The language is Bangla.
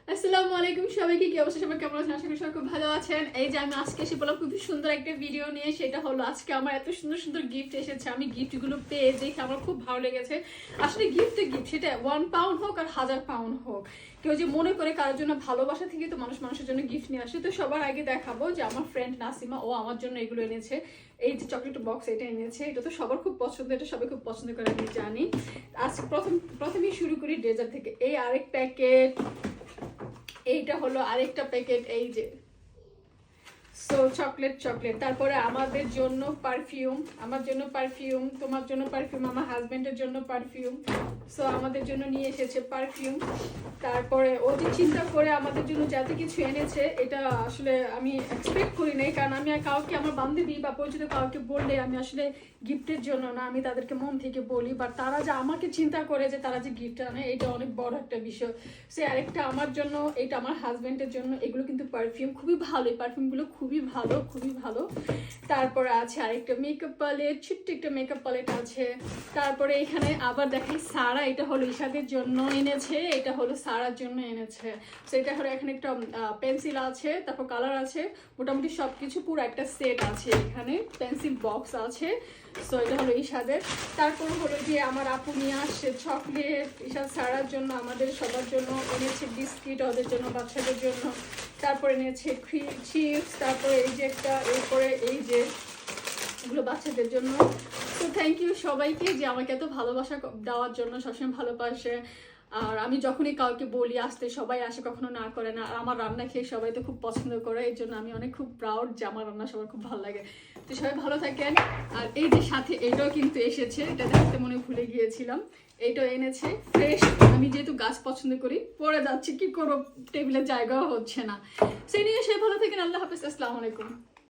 আসসালামু আলাইকুম সবাইকে, কি অবস্থা? সবাই কেমন আছেন? আশা করি সবাই খুব ভালো আছেন। এই যে আমি আজকে এসে বললাম খুব সুন্দর একটা ভিডিও নিয়ে, সেটা হলো আজকে আমার এত সুন্দর সুন্দর গিফট এসেছে। আমি গিফটগুলো পেয়ে দেখে আমার খুব ভালো লেগেছে। আসলে গিফট তো গিফট, সেটা 1 পাউন্ড হোক আর 1000 পাউন্ড হোক, কেউ যে মনে করে কারোর জন্য ভালোবাসা থেকে তো মানুষ মানুষের জন্য গিফট নিয়ে আসে। তো সবার আগে দেখাবো যে আমার ফ্রেন্ড নাসিমা, ও আমার জন্য এগুলো এনেছে। এই যে চকলেট বক্স এটা এনেছে, এটা তো সবার খুব পছন্দ, এটা সবাই খুব পছন্দ করে আমি জানি। আজ প্রথমেই শুরু করি ডেজার্ট থেকে। এই আরেক প্যাকেট, এইটা হলো আরেকটা প্যাকেট, এই যে সো চকলেট চকলেট। তারপরে আমাদের জন্য পারফিউম, আমার জন্য পারফিউম, তোমার জন্য পারফিউম, আমার হাজবেন্ডের জন্য পারফিউম। সো আমাদের জন্য নিয়ে এসেছে পারফিউম। তারপরে ও যে চিন্তা করে আমাদের জন্য যাতে কিছু এনেছে, এটা আসলে আমি এক্সপেক্ট করি নাই। কারণ আমি আর কাউকে, আমার বান্ধবী বা পরিচিত কাউকে বললে আমি আসলে গিফটের জন্য না, আমি তাদেরকে মন থেকে বলি। বাট তারা যে আমাকে চিন্তা করে যে তারা যে গিফট আনে, এটা অনেক বড় একটা বিষয়। সে আরেকটা আমার জন্য, এটা আমার হাজবেন্ডের জন্য। এগুলো কিন্তু পারফিউম খুবই ভালো, এই পারফিউমগুলো খুবই ভালো, খুবই ভালো। তারপরে আছে আরেকটা মেকআপ প্যালেট, ছোট্ট একটা মেকআপ প্যালেট আছে। তারপরে এখানে আবার দেখাই সারা, এটা হলো ঈশাদের জন্য এনেছে, এটা হলো সারার জন্য এনেছে। সো এটা হলো, এখানে একটা পেন্সিল আছে, তারপর কালার আছে, মোটামুটি সব কিছু পুরো একটা সেট আছে। এখানে পেন্সিল বক্স আছে। সো এটা হলো ঈশাদের। তারপর হলো যে আমার আপু নিয়ে আসছে চকলেট, ঈশাদ সারার জন্য, আমাদের সবার জন্য এনেছে বিস্কিট, ওদের জন্য, বাচ্চাদের জন্য। তারপরে এনেছে চিপস, তারপরে এই যে একটা, এরপরে এই যে এগুলো বাচ্চাদের জন্য। তো থ্যাংক ইউ সবাইকে যে আমাকে এত ভালোবাসা দেওয়ার জন্য, সবসময় ভালোবাসে। আর আমি যখনই কাউকে বলি আসতে, সবাই আসে, কখনো না করে না। আর আমার রান্না খেয়ে সবাই তো খুব পছন্দ করে, এই জন্য আমি অনেক খুব প্রাউড যে আমার রান্না সবার খুব ভালো লাগে। তো সবাই ভালো থাকেন। আর এই যে সাথে এটাও কিন্তু এসেছে, এটা দেখতে মনে ভুলে গিয়েছিলাম, এইটাও এনেছে ফ্রেশ। আমি যেহেতু গাছ পছন্দ করি, পড়ে যাচ্ছে, কি করবো, টেবিলের জায়গাও হচ্ছে না। সেই নিয়ে সে ভালো থাকেন। আল্লাহ হাফেজ, আসসালামু আলাইকুম।